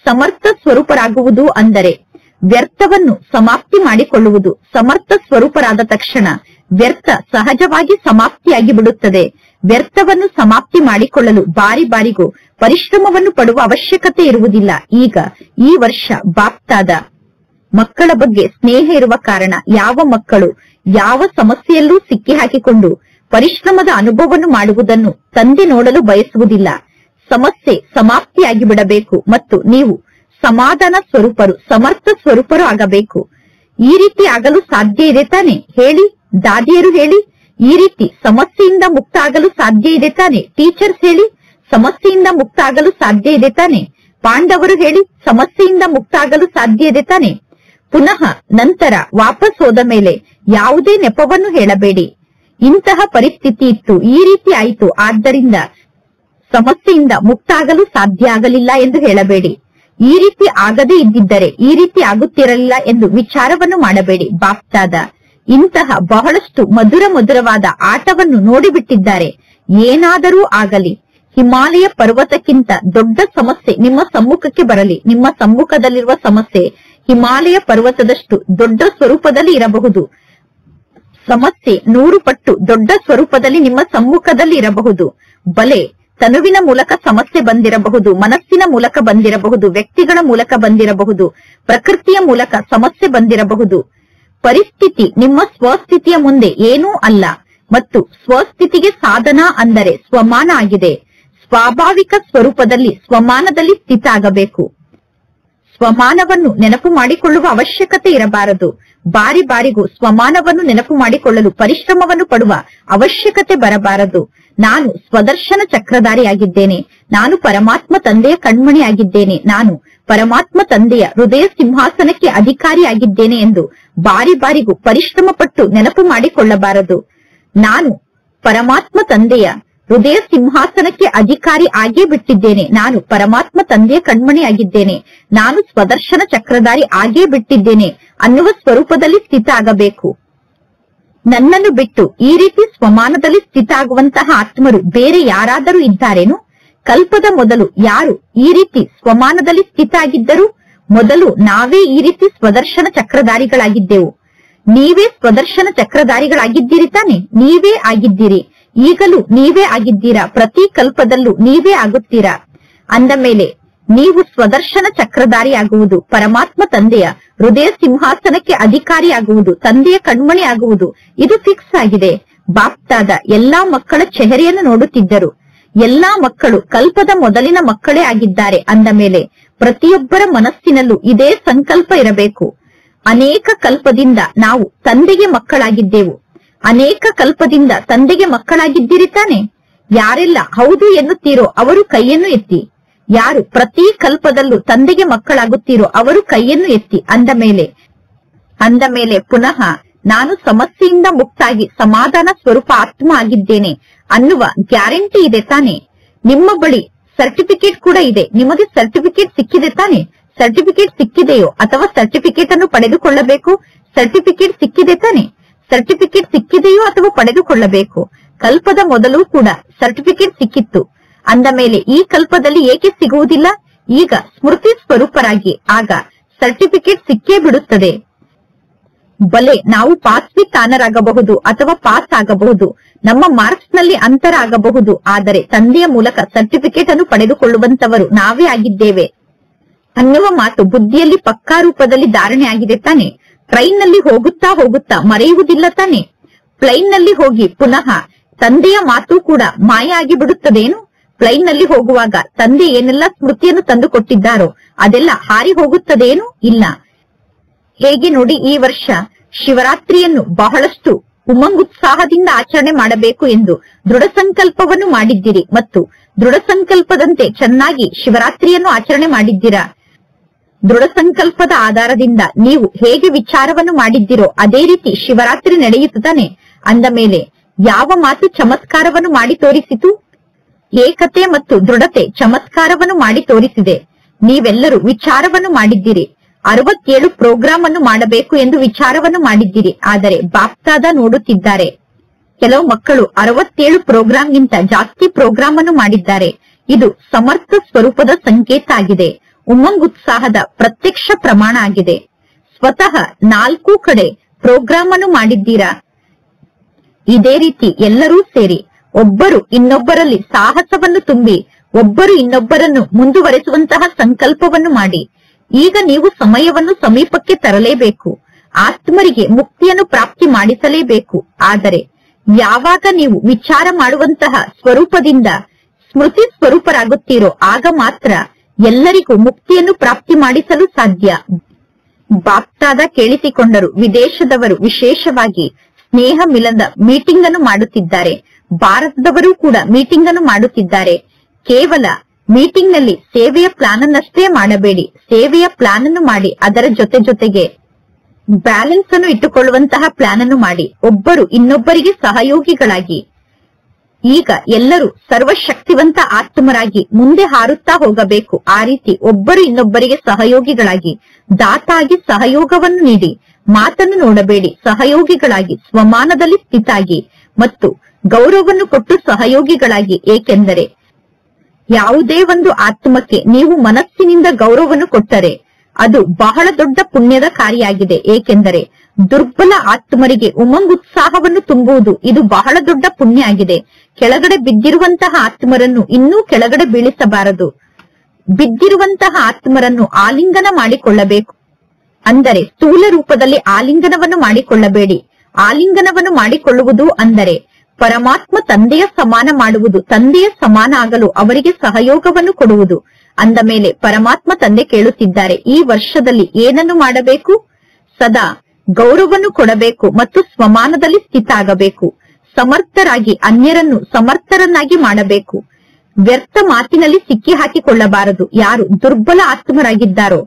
ಸಮರ್ಥ ಸ್ವರೂಪರಾಗುವುದು ಅಂದರೆ ವ್ಯರ್ಥವನ್ನು ಸಮಾಪ್ತಿ ಮಾಡಿಕೊಳ್ಳುವುದು. ಸಮರ್ಥ ಸ್ವರೂಪರಾದ ತಕ್ಷಣ ವ್ಯರ್ಥ ಸಹಜವಾಗಿ ಸಮಾಪ್ತಿಯಾಗಿ ಬಿಡುತ್ತದೆ. ವ್ಯರ್ಥವನ್ನು ಸಮಾಪ್ತಿ ಮಾಡಿಕೊಳ್ಳಲು ಬಾರಿ ಬಾರಿಗೂ ಪರಿಶ್ರಮವನ್ನು ಪಡುವ ಅವಶ್ಯಕತೆ ಇರುವುದಿಲ್ಲ. ಈಗ ಈ ವರ್ಷ ಬಾಪ್ತಾದ ಮಕ್ಕಳ ಬಗ್ಗೆ ಸ್ನೇಹ ಇರುವ ಕಾರಣ ಯಾವ ಮಕ್ಕಳು ಯಾವ ಸಮಸ್ಯೆಯಲ್ಲೂ ಸಿಕ್ಕಿ ಹಾಕಿಕೊಂಡು ಪರಿಶ್ರಮದ ಅನುಭವವನ್ನು ಮಾಡುವುದನ್ನು ತಂದೆ ನೋಡಲು ಬಯಸುವುದಿಲ್ಲ. ಸಮಸ್ಯೆ ಸಮಾಪ್ತಿಯಾಗಿ ಬಿಡಬೇಕು ಮತ್ತು ನೀವು ಸಮಾಧಾನ ಸ್ವರೂಪರು, ಸಮರ್ಥ ಸ್ವರೂಪರು ಆಗಬೇಕು. ಈ ರೀತಿ ಆಗಲು ಸಾಧ್ಯ ಇದೆ ತಾನೆ? ಹೇಳಿ ದಾದಿಯರು, ಹೇಳಿ. ಈ ರೀತಿ ಸಮಸ್ಯೆಯಿಂದ ಮುಕ್ತ ಆಗಲು ಸಾಧ್ಯ ಇದೆ ತಾನೆ? ಟೀಚರ್ಸ್ ಹೇಳಿ, ಸಮಸ್ಯೆಯಿಂದ ಮುಕ್ತ ಆಗಲು ಸಾಧ್ಯ ಇದೆ ತಾನೆ? ಪಾಂಡವರು ಹೇಳಿ, ಸಮಸ್ಯೆಯಿಂದ ಮುಕ್ತ ಆಗಲು ಸಾಧ್ಯ ಇದೆ ತಾನೆ? ಪುನಃ ನಂತರ ವಾಪಸ್ ಹೋದ ಮೇಲೆ ಯಾವುದೇ ನೆಪವನ್ನು ಹೇಳಬೇಡಿ. ಇಂತಹ ಪರಿಸ್ಥಿತಿ ಇತ್ತು, ಈ ರೀತಿ ಆಯಿತು, ಆದ್ದರಿಂದ ಸಮಸ್ಯೆಯಿಂದ ಮುಕ್ತ ಆಗಲು ಸಾಧ್ಯ ಆಗಲಿಲ್ಲ ಎಂದು ಹೇಳಬೇಡಿ. ಈ ರೀತಿ ಆಗದೇ ಇದ್ದಿದ್ದರೆ ಈ ರೀತಿ ಆಗುತ್ತಿರಲಿಲ್ಲ ಎಂದು ವಿಚಾರವನ್ನು ಮಾಡಬೇಡಿ. ಬಾಪ್ತಾದ ಇಂತಹ ಬಹಳಷ್ಟು ಮಧುರ ಮಧುರವಾದ ಆಟವನ್ನು ನೋಡಿಬಿಟ್ಟಿದ್ದಾರೆ. ಏನಾದರೂ ಆಗಲಿ, ಹಿಮಾಲಯ ಪರ್ವತಕ್ಕಿಂತ ದೊಡ್ಡ ಸಮಸ್ಯೆ ನಿಮ್ಮ ಸಮ್ಮುಖಕ್ಕೆ ಬರಲಿ, ನಿಮ್ಮ ಸಮ್ಮುಖದಲ್ಲಿರುವ ಸಮಸ್ಯೆ ಹಿಮಾಲಯ ಪರ್ವತದಷ್ಟು ದೊಡ್ಡ ಸ್ವರೂಪದಲ್ಲಿ ಇರಬಹುದು. ಸಮಸ್ಯೆ 100 ಪಟ್ಟು ದೊಡ್ಡ ಸ್ವರೂಪದಲ್ಲಿ ನಿಮ್ಮ ಸಮ್ಮುಖದಲ್ಲಿ ಇರಬಹುದು. ಬಲೆ ತನುವಿನ ಮೂಲಕ ಸಮಸ್ಯೆ ಬಂದಿರಬಹುದು, ಮನಸ್ಸಿನ ಮೂಲಕ ಬಂದಿರಬಹುದು, ವ್ಯಕ್ತಿಗಳ ಮೂಲಕ ಬಂದಿರಬಹುದು, ಪ್ರಕೃತಿಯ ಮೂಲಕ ಸಮಸ್ಯೆ ಬಂದಿರಬಹುದು. ಪರಿಸ್ಥಿತಿ ನಿಮ್ಮ ಸ್ವಸ್ಥಿತಿಯ ಮುಂದೆ ಏನೂ ಅಲ್ಲ ಮತ್ತು ಸ್ವಸ್ಥಿತಿಗೆ ಸಾಧನ ಅಂದರೆ ಸ್ವಮಾನ ಆಗಿದೆ. ಸ್ವಾಭಾವಿಕ ಸ್ವರೂಪದಲ್ಲಿ ಸ್ವಮಾನದಲ್ಲಿ ಸ್ಥಿತ ಆಗಬೇಕು. ಸ್ವಮಾನವನ್ನು ನೆನಪು ಮಾಡಿಕೊಳ್ಳುವ ಅವಶ್ಯಕತೆ ಇರಬಾರದು. ಬಾರಿ ಬಾರಿಗೂ ಸ್ವಮಾನವನ್ನು ನೆನಪು ಮಾಡಿಕೊಳ್ಳಲು ಪರಿಶ್ರಮವನ್ನು ಪಡುವ ಅವಶ್ಯಕತೆ ಬರಬಾರದು. ನಾನು ಸ್ವದರ್ಶನ ಚಕ್ರಧಾರಿಯಾಗಿದ್ದೇನೆ, ನಾನು ಪರಮಾತ್ಮ ತಂದೆಯ ಕಣ್ಮಣಿಯಾಗಿದ್ದೇನೆ, ನಾನು ಪರಮಾತ್ಮ ತಂದೆಯ ಹೃದಯ ಸಿಂಹಾಸನಕ್ಕೆ ಅಧಿಕಾರಿಯಾಗಿದ್ದೇನೆ ಎಂದು ಬಾರಿ ಬಾರಿಗೂ ಪರಿಶ್ರಮ ಪಟ್ಟು ನೆನಪು ಮಾಡಿಕೊಳ್ಳಬಾರದು. ನಾನು ಪರಮಾತ್ಮ ತಂದೆಯ ಹೃದಯ ಸಿಂಹಾಸನಕ್ಕೆ ಅಧಿಕಾರಿ ಆಗೇ ಬಿಟ್ಟಿದ್ದೇನೆ, ನಾನು ಪರಮಾತ್ಮ ತಂದೆಯ ಕಣ್ಮಣಿಯಾಗಿದ್ದೇನೆ, ನಾನು ಸ್ವದರ್ಶನ ಚಕ್ರಧಾರಿ ಆಗೇ ಬಿಟ್ಟಿದ್ದೇನೆ ಅನ್ನುವ ಸ್ವರೂಪದಲ್ಲಿ ಸ್ಥಿತ ಆಗಬೇಕು. ನನ್ನನ್ನು ಬಿಟ್ಟು ಈ ರೀತಿ ಸ್ವಮಾನದಲ್ಲಿ ಸ್ಥಿತ ಆಗುವಂತಹ ಆತ್ಮರು ಬೇರೆ ಯಾರಾದರೂ ಇದ್ದಾರೇನು? ಕಲ್ಪದ ಮೊದಲು ಯಾರು ಈ ರೀತಿ ಸ್ವಮಾನದಲ್ಲಿ ಸ್ಥಿತ ಆಗಿದ್ದರು? ಮೊದಲು ನಾವೇ ಈ ರೀತಿ ಸ್ವದರ್ಶನ ಚಕ್ರಧಾರಿಗಳಾಗಿದ್ದೆವು. ನೀವೇ ಸ್ವದರ್ಶನ ಚಕ್ರಧಾರಿಗಳಾಗಿದ್ದೀರಿ ತಾನೆ? ನೀವೇ ಆಗಿದ್ದೀರಿ, ಈಗಲೂ ನೀವೇ ಆಗಿದ್ದೀರಾ, ಪ್ರತಿ ಕಲ್ಪದಲ್ಲೂ ನೀವೇ ಆಗುತ್ತೀರಾ. ಅಂದ ಮೇಲೆ ನೀವು ಸ್ವದರ್ಶನ ಚಕ್ರಧಾರಿ ಆಗುವುದು, ಪರಮಾತ್ಮ ತಂದೆಯ ಹೃದಯ ಸಿಂಹಾಸನಕ್ಕೆ ಅಧಿಕಾರಿ ಆಗುವುದು, ತಂದೆಯ ಕಣ್ಮಣಿ ಆಗುವುದು, ಇದು ಫಿಕ್ಸ್ ಆಗಿದೆ. ಬಾಪ್ತಾದ ಎಲ್ಲಾ ಮಕ್ಕಳ ಚೆಹರೆಯನ್ನು ನೋಡುತ್ತಿದ್ದರು. ಎಲ್ಲಾ ಮಕ್ಕಳು ಕಲ್ಪದ ಮೊದಲಿನ ಮಕ್ಕಳೇ ಆಗಿದ್ದಾರೆ. ಅಂದ ಮೇಲೆ ಪ್ರತಿಯೊಬ್ಬರ ಮನಸ್ಸಿನಲ್ಲೂ ಇದೇ ಸಂಕಲ್ಪ ಇರಬೇಕು. ಅನೇಕ ಕಲ್ಪದಿಂದ ನಾವು ತಂದೆಗೆ ಮಕ್ಕಳಾಗಿದ್ದೆವು. ಅನೇಕ ಕಲ್ಪದಿಂದ ತಂದೆಗೆ ಮಕ್ಕಳಾಗಿದ್ದೀರಿ ತಾನೆ? ಯಾರೆಲ್ಲ ಹೌದು ಎನ್ನುತ್ತೀರೋ ಅವರು ಕೈಯನ್ನು ಎತ್ತಿ. ಯಾರು ಪ್ರತಿ ಕಲ್ಪದಲ್ಲೂ ತಂದೆಗೆ ಮಕ್ಕಳಾಗುತ್ತೀರೋ ಅವರು ಕೈಯನ್ನು ಎತ್ತಿ. ಅಂದ ಮೇಲೆ ಪುನಃ ನಾನು ಸಮಸ್ಯೆಯಿಂದ ಮುಕ್ತಾಗಿ ಸಮಾಧಾನ ಸ್ವರೂಪ ಆತ್ಮ ಆಗಿದ್ದೇನೆ ಅನ್ನುವ ಗ್ಯಾರಂಟಿ ಇದೆ ತಾನೆ? ನಿಮ್ಮ ಬಳಿ ಸರ್ಟಿಫಿಕೇಟ್ ಕೂಡ ಇದೆ. ನಿಮಗೆ ಸರ್ಟಿಫಿಕೇಟ್ ಸಿಕ್ಕಿದೆ ತಾನೆ? ಸರ್ಟಿಫಿಕೇಟ್ ಸಿಕ್ಕಿದೆಯೋ ಅಥವಾ ಸರ್ಟಿಫಿಕೇಟ್ ಅನ್ನು ಪಡೆದುಕೊಳ್ಳಬೇಕು? ಸರ್ಟಿಫಿಕೇಟ್ ಸಿಕ್ಕಿದೆ ತಾನೆ? ಸರ್ಟಿಫಿಕೇಟ್ ಸಿಕ್ಕಿದೆಯೋ ಅಥವಾ ಪಡೆದುಕೊಳ್ಳಬೇಕು? ಕಲ್ಪದ ಮೊದಲು ಕೂಡ ಸರ್ಟಿಫಿಕೇಟ್ ಸಿಕ್ಕಿತ್ತು. ಅಂದ ಮೇಲೆ ಈ ಕಲ್ಪದಲ್ಲಿ ಏಕೆ ಸಿಗುವುದಿಲ್ಲ? ಈಗ ಸ್ಮೃತಿ ಸ್ವರೂಪರಾಗಿ ಆಗ ಸರ್ಟಿಫಿಕೇಟ್ ಸಿಕ್ಕೇ ಬಿಡುತ್ತದೆ. ಬಲೆ ನಾವು ಪಾಸ್ ವಿತ್ ಆನರ್ ಆಗಬಹುದು ಅಥವಾ ಪಾಸ್ ಆಗಬಹುದು, ನಮ್ಮ ಮಾರ್ಕ್ಸ್ ನಲ್ಲಿ ಅಂತರ ಆಗಬಹುದು, ಆದರೆ ತಂದೆಯ ಮೂಲಕ ಸರ್ಟಿಫಿಕೇಟ್ ಅನ್ನು ಪಡೆದುಕೊಳ್ಳುವಂತವರು ನಾವೇ ಆಗಿದ್ದೇವೆ ಅನ್ನುವ ಮಾತು ಬುದ್ಧಿಯಲ್ಲಿ ಪಕ್ಕಾ ರೂಪದಲ್ಲಿ ಧಾರಣೆ ಆಗಿದೆ ತಾನೆ? ಟ್ರೈನ್ ನಲ್ಲಿ ಹೋಗುತ್ತಾ ಹೋಗುತ್ತಾ ಮರೆಯುವುದಿಲ್ಲ ತಾನೆ? ಪ್ಲೈನ್ ನಲ್ಲಿ ಹೋಗಿ ಪುನಃ ತಂದೆಯ ಮಾತು ಕೂಡ ಮಾಯ ಆಗಿ ಬಿಡುತ್ತದೇನು? ಪ್ಲೈನ್ ನಲ್ಲಿ ಹೋಗುವಾಗ ತಂದೆ ಏನೆಲ್ಲ ಸ್ಮೃತಿಯನ್ನು ತಂದು ಕೊಟ್ಟಿದ್ದಾರೋ ಅದೆಲ್ಲ ಹಾರಿ ಹೋಗುತ್ತದೇನು? ಇಲ್ಲ. ಹೇಗೆ ನೋಡಿ, ಈ ವರ್ಷ ಶಿವರಾತ್ರಿಯನ್ನು ಬಹಳಷ್ಟು ಉಮಂಗುತ್ಸಾಹದಿಂದ ಆಚರಣೆ ಮಾಡಬೇಕು ಎಂದು ದೃಢ ಸಂಕಲ್ಪವನ್ನು ಮಾಡಿದ್ದೀರಿ ಮತ್ತು ದೃಢ ಸಂಕಲ್ಪದಂತೆ ಚೆನ್ನಾಗಿ ಶಿವರಾತ್ರಿಯನ್ನು ಆಚರಣೆ ಮಾಡಿದ್ದೀರಾ. ದೃಢ ಸಂಕಲ್ಪದ ಆಧಾರದಿಂದ ನೀವು ಹೇಗೆ ವಿಚಾರವನ್ನು ಮಾಡಿದ್ದೀರೋ ಅದೇ ರೀತಿ ಶಿವರಾತ್ರಿ ನಡೆಯುತ್ತಾನೆ. ಅಂದ ಮೇಲೆ ಯಾವ ಮಾತು ಚಮತ್ಕಾರವನ್ನು ಮಾಡಿ ತೋರಿಸಿತು? ಏಕತೆ ಮತ್ತು ದೃಢತೆ ಚಮತ್ಕಾರವನ್ನು ಮಾಡಿ ತೋರಿಸಿದೆ. ನೀವೆಲ್ಲರೂ ವಿಚಾರವನ್ನು ಮಾಡಿದ್ದೀರಿ. 67 ಪ್ರೋಗ್ರಾಮ್ ಅನ್ನು ಮಾಡಬೇಕು ಎಂದು ವಿಚಾರವನ್ನು ಮಾಡಿದ್ದೀರಿ. ಆದರೆ ಬಾಪ್ತಾದ ನೋಡುತ್ತಿದ್ದಾರೆ. ಕೆಲವು ಮಕ್ಕಳು 67 ಪ್ರೋಗ್ರಾಂಗಿಂತ ಜಾಸ್ತಿ ಪ್ರೋಗ್ರಾಮ್ ಅನ್ನು ಮಾಡಿದ್ದಾರೆ. ಇದು ಸಮರ್ಥ ಸ್ವರೂಪದ ಸಂಕೇತ ಆಗಿದೆ. ಉಮಂಗುತ್ಸಾಹದ ಪ್ರತ್ಯಕ್ಷ ಪ್ರಮಾಣ ಆಗಿದೆ. ಸ್ವತಃ 4 ಕಡೆ ಪ್ರೋಗ್ರಾಮ್ ಅನ್ನು ಮಾಡಿದ್ದೀರಾ. ಇದೇ ರೀತಿ ಎಲ್ಲರೂ ಸೇರಿ ಒಬ್ಬರು ಇನ್ನೊಬ್ಬರಲ್ಲಿ ಸಾಹಸವನ್ನು ತುಂಬಿ ಒಬ್ಬರು ಇನ್ನೊಬ್ಬರನ್ನು ಮುಂದುವರೆಸುವಂತಹ ಸಂಕಲ್ಪವನ್ನು ಮಾಡಿ. ಈಗ ನೀವು ಸಮಯವನ್ನು ಸಮೀಪಕ್ಕೆ ತರಲೇಬೇಕು. ಆತ್ಮರಿಗೆ ಮುಕ್ತಿಯನ್ನು ಪ್ರಾಪ್ತಿ ಮಾಡಿಸಲೇಬೇಕು. ಆದರೆ ಯಾವಾಗ ನೀವು ವಿಚಾರ ಮಾಡುವಂತಹ ಸ್ವರೂಪದಿಂದ ಸ್ಮೃತಿ ಸ್ವರೂಪರಾಗುತ್ತೀರೋ ಆಗ ಮಾತ್ರ ಎಲ್ಲರಿಗೂ ಮುಕ್ತಿಯನ್ನು ಪ್ರಾಪ್ತಿ ಮಾಡಿಸಲು ಸಾಧ್ಯ. ಬಾಪ್ತಾದ ಕೇಳಿಸಿಕೊಂಡರು. ವಿದೇಶದವರು ವಿಶೇಷವಾಗಿ ಸ್ನೇಹ ಮಿಲನದ ಮೀಟಿಂಗ್ ಅನ್ನು ಮಾಡುತ್ತಿದ್ದಾರೆ. ಭಾರತದವರು ಕೂಡ ಮೀಟಿಂಗ್ ಅನ್ನು ಮಾಡುತ್ತಿದ್ದಾರೆ. ಕೇವಲ ಮೀಟಿಂಗ್ ನಲ್ಲಿ ಸೇವೆಯ ಪ್ಲಾನ್ ಅನ್ನಷ್ಟೇ ಮಾಡಬೇಡಿ. ಸೇವೆಯ ಪ್ಲಾನ್ ಅನ್ನು ಮಾಡಿ, ಅದರ ಜೊತೆಗೆ ಬ್ಯಾಲೆನ್ಸ್ ಅನ್ನು ಇಟ್ಟುಕೊಳ್ಳುವಂತಹ ಪ್ಲಾನ್ ಅನ್ನು ಮಾಡಿ. ಒಬ್ಬರು ಇನ್ನೊಬ್ಬರಿಗೆ ಸಹಯೋಗಿಗಳಾಗಿ. ಈಗ ಎಲ್ಲರೂ ಸರ್ವಶಕ್ತಿವಂತ ಆತ್ಮರಾಗಿ ಮುಂದೆ ಹಾರುತ್ತಾ ಹೋಗಬೇಕು. ಆ ರೀತಿ ಒಬ್ಬರು ಇನ್ನೊಬ್ಬರಿಗೆ ಸಹಯೋಗಿಗಳಾಗಿ ದಾತಾಗಿ ಸಹಯೋಗವನ್ನು ನೀಡಿ. ಮಾತನ್ನು ನೋಡಬೇಡಿ. ಸಹಯೋಗಿಗಳಾಗಿ ಸ್ವಮಾನದಲ್ಲಿ ಸ್ಥಿತಾಗಿ ಮತ್ತು ಗೌರವವನ್ನು ಕೊಟ್ಟು ಸಹಯೋಗಿಗಳಾಗಿ. ಏಕೆಂದರೆ ಯಾವುದೇ ಒಂದು ಆತ್ಮಕ್ಕೆ ನೀವು ಮನಸ್ಸಿನಿಂದ ಗೌರವವನ್ನು ಕೊಟ್ಟರೆ ಅದು ಬಹಳ ದೊಡ್ಡ ಪುಣ್ಯದ ಕಾರ್ಯಾಗಿದೆ. ಏಕೆಂದರೆ ದುರ್ಬಲ ಆತ್ಮರಿಗೆ ಉಮಂಗುತ್ಸಾಹವನ್ನು ತುಂಬುವುದು ಇದು ಬಹಳ ದೊಡ್ಡ ಪುಣ್ಯ ಆಗಿದೆ. ಕೆಳಗಡೆ ಬಿದ್ದಿರುವಂತಹ ಆತ್ಮರನ್ನು ಇನ್ನೂ ಕೆಳಗಡೆ ಬೀಳಿಸಬಾರದು. ಬಿದ್ದಿರುವಂತಹ ಆತ್ಮರನ್ನು ಆಲಿಂಗನ ಮಾಡಿಕೊಳ್ಳಬೇಕು. ಅಂದರೆ ಸ್ಥೂಲ ರೂಪದಲ್ಲಿ ಆಲಿಂಗನವನ್ನು ಮಾಡಿಕೊಳ್ಳಬೇಡಿ. ಆಲಿಂಗನವನ್ನು ಮಾಡಿಕೊಳ್ಳುವುದು ಅಂದರೆ ಪರಮಾತ್ಮ ತಂದೆಯ ಸಮಾನ ಮಾಡುವುದು. ತಂದೆಯ ಸಮಾನ ಆಗಲು ಅವರಿಗೆ ಸಹಯೋಗವನ್ನು ಕೊಡುವುದು. ಅಂದ ಮೇಲೆ ಪರಮಾತ್ಮ ತಂದೆ ಕೇಳುತ್ತಿದ್ದಾರೆ, ಈ ವರ್ಷದಲ್ಲಿ ಏನನ್ನು ಮಾಡಬೇಕು? ಸದಾ ಗೌರವವನ್ನು ಕೊಡಬೇಕು ಮತ್ತು ಸ್ವಮಾನದಲ್ಲಿ ಸ್ಥಿತ ಆಗಬೇಕು. ಸಮರ್ಥರಾಗಿ ಅನ್ಯರನ್ನು ಸಮರ್ಥರನ್ನಾಗಿ ಮಾಡಬೇಕು. ವ್ಯರ್ಥ ಮಾತಿನಲ್ಲಿ ಸಿಕ್ಕಿ ಹಾಕಿಕೊಳ್ಳಬಾರದು. ಯಾರು ದುರ್ಬಲ ಆತ್ಮರಾಗಿದ್ದಾರೋ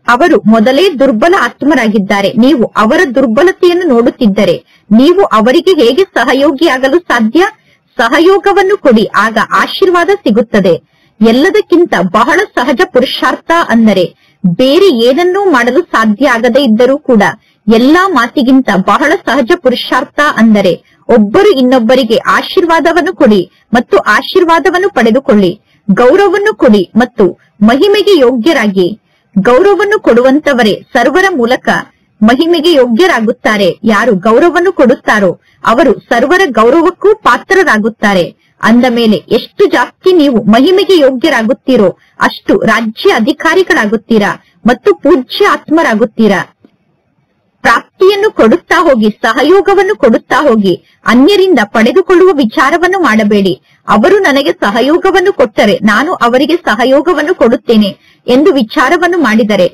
ಅವರು ಮೊದಲೇ ದುರ್ಬಲ ಆತ್ಮರಾಗಿದ್ದಾರೆ. ನೀವು ಅವರ ದುರ್ಬಲತೆಯನ್ನು ನೋಡುತ್ತಿದ್ದರೆ ನೀವು ಅವರಿಗೆ ಹೇಗೆ ಸಹಯೋಗಿಯಾಗಲು ಸಾಧ್ಯ? ಸಹಯೋಗವನ್ನು ಕೊಡಿ, ಆಗ ಆಶೀರ್ವಾದ ಸಿಗುತ್ತದೆ. ಎಲ್ಲದಕ್ಕಿಂತ ಬಹಳ ಸಹಜ ಪುರುಷಾರ್ಥ ಅಂದರೆ ಬೇರೆ ಏನನ್ನೂ ಮಾಡಲು ಸಾಧ್ಯ ಆಗದೇ ಇದ್ದರೂ ಕೂಡ ಎಲ್ಲಾ ಮಾತಿಗಿಂತ ಬಹಳ ಸಹಜ ಪುರುಷಾರ್ಥ ಅಂದರೆ ಒಬ್ಬರು ಇನ್ನೊಬ್ಬರಿಗೆ ಆಶೀರ್ವಾದವನ್ನು ಕೊಡಿ ಮತ್ತು ಆಶೀರ್ವಾದವನ್ನು ಪಡೆದುಕೊಳ್ಳಿ. ಗೌರವವನ್ನು ಕೊಡಿ ಮತ್ತು ಮಹಿಮೆಗೆ ಯೋಗ್ಯರಾಗಿ. ಗೌರವವನ್ನು ಕೊಡುವಂತವರೇ ಸರ್ವರ ಮೂಲಕ ಮಹಿಮೆಗೆ ಯೋಗ್ಯರಾಗುತ್ತಾರೆ. ಯಾರು ಗೌರವವನ್ನು ಕೊಡುತ್ತಾರೋ ಅವರು ಸರ್ವರ ಗೌರವಕ್ಕೂ ಪಾತ್ರರಾಗುತ್ತಾರೆ. ಅಂದ ಮೇಲೆ ಎಷ್ಟು ಜಾಸ್ತಿ ನೀವು ಮಹಿಮೆಗೆ ಯೋಗ್ಯರಾಗುತ್ತೀರೋ ಅಷ್ಟು ರಾಜ್ಯ ಅಧಿಕಾರಿಗಳಾಗುತ್ತೀರಾ ಮತ್ತು ಪೂಜ್ಯ ಆತ್ಮರಾಗುತ್ತೀರಾ. ಪ್ರಾಪ್ತಿಯನ್ನು ಕೊಡುತ್ತಾ ಹೋಗಿ, ಸಹಯೋಗವನ್ನು ಕೊಡುತ್ತಾ ಹೋಗಿ. ಅನ್ಯರಿಂದ ಪಡೆದುಕೊಳ್ಳುವ ವಿಚಾರವನ್ನು ಮಾಡಬೇಡಿ. ಅವರು ನನಗೆ ಸಹಯೋಗವನ್ನು ಕೊಟ್ಟರೆ ನಾನು ಅವರಿಗೆ ಸಹಯೋಗವನ್ನು ಕೊಡುತ್ತೇನೆ ಎಂದು ವಿಚಾರವನ್ನು ಮಾಡಿದರೆ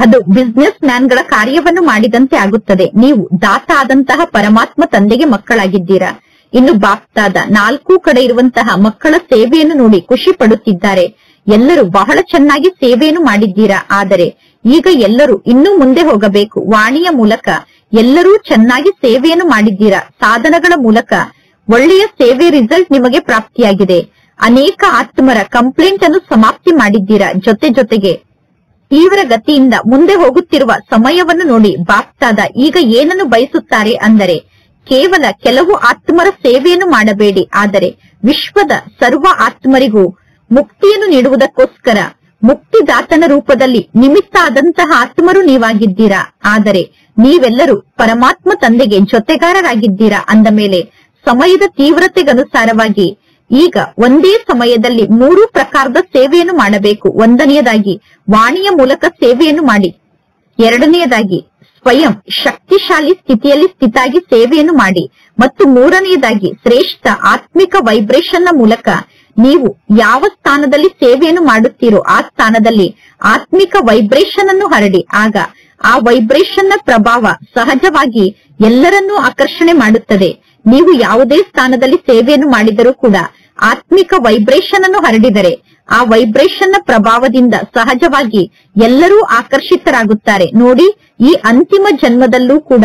ಅದು ಬಿಸಿನೆಸ್ ಮ್ಯಾನ್ಗಳ ಕಾರ್ಯವನ್ನು ಮಾಡಿದಂತೆ ಆಗುತ್ತದೆ. ನೀವು ದಾತ ಆದಂತಹ ಪರಮಾತ್ಮ ತಂದೆಗೆ ಮಕ್ಕಳಾಗಿದ್ದೀರಾ. ಇನ್ನು ಬಾಪ್ತಾದ 4 ಕಡೆ ಇರುವಂತಹ ಮಕ್ಕಳ ಸೇವೆಯನ್ನು ನೋಡಿ ಖುಷಿ ಪಡುತ್ತಿದ್ದಾರೆ. ಎಲ್ಲರೂ ಬಹಳ ಚೆನ್ನಾಗಿ ಸೇವೆಯನ್ನು ಮಾಡಿದ್ದೀರಾ. ಆದರೆ ಈಗ ಎಲ್ಲರೂ ಇನ್ನೂ ಮುಂದೆ ಹೋಗಬೇಕು. ವಾಣಿಯ ಮೂಲಕ ಎಲ್ಲರೂ ಚೆನ್ನಾಗಿ ಸೇವೆಯನ್ನು ಮಾಡಿದ್ದೀರಾ. ಸಾಧನಗಳ ಮೂಲಕ ಒಳ್ಳೆಯ ಸೇವೆ ರಿಸಲ್ಟ್ ನಿಮಗೆ ಪ್ರಾಪ್ತಿಯಾಗಿದೆ. ಅನೇಕ ಆತ್ಮರ ಕಂಪ್ಲೇಂಟ್ ಅನ್ನು ಸಮಾಪ್ತಿ ಮಾಡಿದ್ದೀರಾ. ಜೊತೆಗೆ ತೀವ್ರ ಗತಿಯಿಂದ ಮುಂದೆ ಹೋಗುತ್ತಿರುವ ಸಮಯವನ್ನು ನೋಡಿ ಬಾಪ್ತಾದ ಈಗ ಏನನ್ನು ಬಯಸುತ್ತಾರೆ ಅಂದರೆ ಕೇವಲ ಕೆಲವು ಆತ್ಮರ ಸೇವೆಯನ್ನು ಮಾಡಬೇಡಿ, ಆದರೆ ವಿಶ್ವದ ಸರ್ವ ಆತ್ಮರಿಗೂ ಮುಕ್ತಿಯನ್ನು ನೀಡುವುದಕ್ಕೋಸ್ಕರ ಮುಕ್ತಿದಾತನ ರೂಪದಲ್ಲಿ ನಿಮಿತ್ತ ಆದಂತಹ ಆತ್ಮರು ನೀವಾಗಿದ್ದೀರಾ. ಆದರೆ ನೀವೆಲ್ಲರೂ ಪರಮಾತ್ಮ ತಂದೆಗೆ ಜೊತೆಗಾರರಾಗಿದ್ದೀರಾ. ಅಂದ ಮೇಲೆ ಸಮಯದ ತೀವ್ರತೆಗನುಸಾರವಾಗಿ ಈಗ ಒಂದೇ ಸಮಯದಲ್ಲಿ 3 ಪ್ರಕಾರದ ಸೇವೆಯನ್ನು ಮಾಡಬೇಕು. 1ನೇದಾಗಿ ವಾಣಿಯ ಮೂಲಕ ಸೇವೆಯನ್ನು ಮಾಡಿ. 2ನೇದಾಗಿ ಸ್ವಯಂ ಶಕ್ತಿಶಾಲಿ ಸ್ಥಿತಿಯಲ್ಲಿ ಸ್ಥಿತಾಗಿ ಸೇವೆಯನ್ನು ಮಾಡಿ. ಮತ್ತು 3ನೇದಾಗಿ ಶ್ರೇಷ್ಠ ಆತ್ಮಿಕ ವೈಬ್ರೇಷನ್ ನ ಮೂಲಕ ನೀವು ಯಾವ ಸ್ಥಾನದಲ್ಲಿ ಸೇವೆಯನ್ನು ಮಾಡುತ್ತೀರೋ ಆ ಸ್ಥಾನದಲ್ಲಿ ಆತ್ಮಿಕ ವೈಬ್ರೇಷನ್ ಅನ್ನು ಹರಡಿ. ಆಗ ಆ ವೈಬ್ರೇಷನ್ ನ ಪ್ರಭಾವ ಸಹಜವಾಗಿ ಎಲ್ಲರನ್ನೂ ಆಕರ್ಷಣೆ ಮಾಡುತ್ತದೆ. ನೀವು ಯಾವುದೇ ಸ್ಥಾನದಲ್ಲಿ ಸೇವೆಯನ್ನು ಮಾಡಿದರೂ ಕೂಡ ಆತ್ಮಿಕ ವೈಬ್ರೇಷನ್ ಅನ್ನು ಹರಡಿದರೆ ಆ ವೈಬ್ರೇಷನ್ ನ ಪ್ರಭಾವದಿಂದ ಸಹಜವಾಗಿ ಎಲ್ಲರೂ ಆಕರ್ಷಿತರಾಗುತ್ತಾರೆ. ನೋಡಿ, ಈ ಅಂತಿಮ ಜನ್ಮದಲ್ಲೂ ಕೂಡ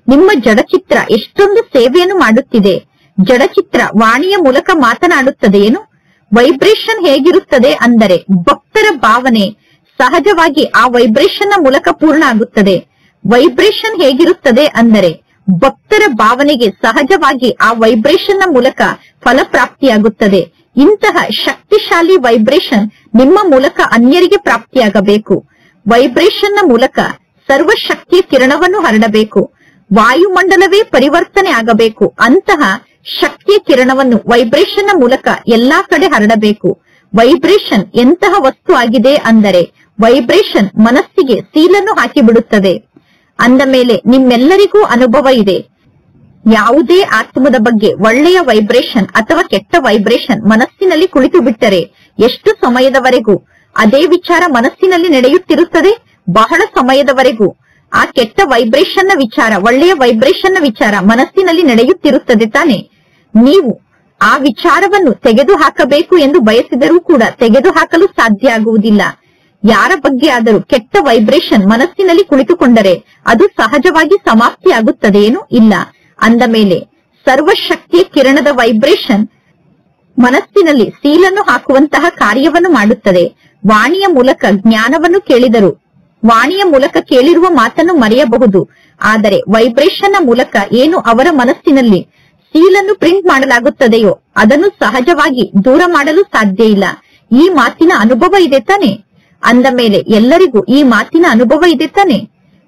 ನಿಮ್ಮ ಜಡಚಿತ್ರ ಎಷ್ಟೊಂದು ಸೇವೆಯನ್ನು ಮಾಡುತ್ತಿದೆ. ಜಡಚಿತ್ರ ವಾಣಿಯ ಮೂಲಕ ಮಾತನಾಡುತ್ತದೆಯೇನು? ವೈಬ್ರೇಷನ್ ಹೇಗಿರುತ್ತದೆ ಅಂದರೆ ಭಕ್ತರ ಭಾವನೆ ಸಹಜವಾಗಿ ಆ ವೈಬ್ರೇಷನ್ ನ ಮೂಲಕ ಪೂರ್ಣ ಆಗುತ್ತದೆ. ವೈಬ್ರೇಷನ್ ಹೇಗಿರುತ್ತದೆ ಅಂದರೆ ಭಕ್ತರ ಭಾವನೆಗೆ ಸಹಜವಾಗಿ ಆ ವೈಬ್ರೇಷನ್ ನ ಮೂಲಕ ಫಲಪ್ರಾಪ್ತಿಯಾಗುತ್ತದೆ. ಇಂತಹ ಶಕ್ತಿಶಾಲಿ ವೈಬ್ರೇಷನ್ ನಿಮ್ಮ ಮೂಲಕ ಅನ್ಯರಿಗೆ ಪ್ರಾಪ್ತಿಯಾಗಬೇಕು. ವೈಬ್ರೇಷನ್ ನ ಮೂಲಕ ಸರ್ವಶಕ್ತಿಯ ಕಿರಣವನ್ನು ಹರಡಬೇಕು. ವಾಯುಮಂಡಲವೇ ಪರಿವರ್ತನೆ ಆಗಬೇಕು. ಅಂತಹ ಶಕ್ತಿಯ ಕಿರಣವನ್ನು ವೈಬ್ರೇಷನ್ ನ ಮೂಲಕ ಎಲ್ಲಾ ಕಡೆ ಹರಡಬೇಕು. ವೈಬ್ರೇಷನ್ ಎಂತಹ ವಸ್ತು ಆಗಿದೆ ಅಂದರೆ ವೈಬ್ರೇಷನ್ ಮನಸ್ಸಿಗೆ ಸೀಲನ್ನು ಹಾಕಿಬಿಡುತ್ತದೆ. ಅಂದ ಮೇಲೆ ನಿಮ್ಮೆಲ್ಲರಿಗೂ ಅನುಭವ ಇದೆ. ಯಾವುದೇ ಆತ್ಮದ ಬಗ್ಗೆ ಒಳ್ಳೆಯ ವೈಬ್ರೇಷನ್ ಅಥವಾ ಕೆಟ್ಟ ವೈಬ್ರೇಷನ್ ಮನಸ್ಸಿನಲ್ಲಿ ಕುಳಿತು ಬಿಟ್ಟರೆ ಎಷ್ಟು ಸಮಯದವರೆಗೂ ಅದೇ ವಿಚಾರ ಮನಸ್ಸಿನಲ್ಲಿ ನಡೆಯುತ್ತಿರುತ್ತದೆ? ಬಹಳ ಸಮಯದವರೆಗೂ ಆ ಕೆಟ್ಟ ವೈಬ್ರೇಷನ್ ನ ವಿಚಾರ, ಒಳ್ಳೆಯ ವೈಬ್ರೇಷನ್ ನ ವಿಚಾರ ಮನಸ್ಸಿನಲ್ಲಿ ನಡೆಯುತ್ತಿರುತ್ತದೆ ತಾನೆ? ನೀವು ಆ ವಿಚಾರವನ್ನು ತೆಗೆದು ಹಾಕಬೇಕು ಎಂದು ಬಯಸಿದರೂ ಕೂಡ ತೆಗೆದು ಹಾಕಲು ಸಾಧ್ಯ ಆಗುವುದಿಲ್ಲ. ಯಾರ ಬಗ್ಗೆ ಆದರೂ ಕೆಟ್ಟ ವೈಬ್ರೇಷನ್ ಮನಸ್ಸಿನಲ್ಲಿ ಕುಳಿತುಕೊಂಡರೆ ಅದು ಸಹಜವಾಗಿ ಸಮಾಪ್ತಿಯಾಗುತ್ತದೆಯೇನು? ಇಲ್ಲ. ಅಂದ ಮೇಲೆ ಸರ್ವಶಕ್ತಿಯ ಕಿರಣದ ವೈಬ್ರೇಷನ್ ಮನಸ್ಸಿನಲ್ಲಿ ಸೀಲನ್ನು ಹಾಕುವಂತಹ ಕಾರ್ಯವನ್ನು ಮಾಡುತ್ತದೆ. ವಾಣಿಯ ಮೂಲಕ ಜ್ಞಾನವನ್ನು ಕೇಳಿದರು, ವಾಣಿಯ ಮೂಲಕ ಕೇಳಿರುವ ಮಾತನ್ನು ಮರೆಯಬಹುದು. ಆದರೆ ವೈಬ್ರೇಷನ್ ನ ಮೂಲಕ ಏನು ಅವರ ಮನಸ್ಸಿನಲ್ಲಿ ಸೀಲನ್ನು ಪ್ರಿಂಟ್ ಮಾಡಲಾಗುತ್ತದೆಯೋ ಅದನ್ನು ಸಹಜವಾಗಿ ದೂರ ಮಾಡಲು ಸಾಧ್ಯ ಇಲ್ಲ. ಈ ಮಾತಿನ ಅನುಭವ ಇದೆ ತಾನೆ? ಅಂದ ಮೇಲೆ ಎಲ್ಲರಿಗೂ ಈ ಮಾತಿನ ಅನುಭವ ಇದೆ ತಾನೆ?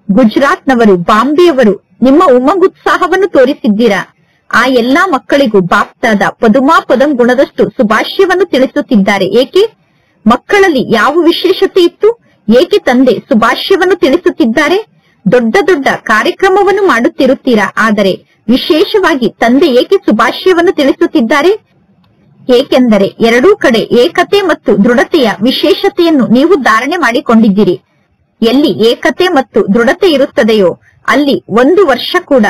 ಗುಜರಾತ್ನವರು, ಬಾಂಬೆಯವರು ನಿಮ್ಮ ಉಮಂಗುತ್ಸಾಹವನ್ನು ತೋರಿಸಿದ್ದೀರಾ. ಆ ಎಲ್ಲಾ ಮಕ್ಕಳಿಗೂ ಬಾಪ್ತಾದ ಪದುಮಾಪದಂ ಗುಣದಷ್ಟು ಸುಭಾಷ್ಯವನ್ನು ತಿಳಿಸುತ್ತಿದ್ದಾರೆ. ಏಕೆ? ಮಕ್ಕಳಲ್ಲಿ ಯಾವ ವಿಶೇಷತೆ ಇತ್ತು? ಏಕೆ ತಂದೆ ಸುಭಾಷ್ಯವನ್ನು ತಿಳಿಸುತ್ತಿದ್ದಾರೆ? ದೊಡ್ಡ ದೊಡ್ಡ ಕಾರ್ಯಕ್ರಮವನ್ನು ಮಾಡುತ್ತಿರುತ್ತೀರಾ, ಆದರೆ ವಿಶೇಷವಾಗಿ ತಂದೆ ಏಕೆ ಸುಭಾಷ್ಯವನ್ನು ತಿಳಿಸುತ್ತಿದ್ದಾರೆ? ಏಕೆಂದರೆ ಎರಡೂ ಕಡೆ ಏಕತೆ ಮತ್ತು ದೃಢತೆಯ ವಿಶೇಷತೆಯನ್ನು ನೀವು ಧಾರಣೆ ಮಾಡಿಕೊಂಡಿದ್ದೀರಿ. ಎಲ್ಲಿ ಏಕತೆ ಮತ್ತು ದೃಢತೆ ಇರುತ್ತದೆಯೋ ಅಲ್ಲಿ 1 ವರ್ಷ ಕೂಡ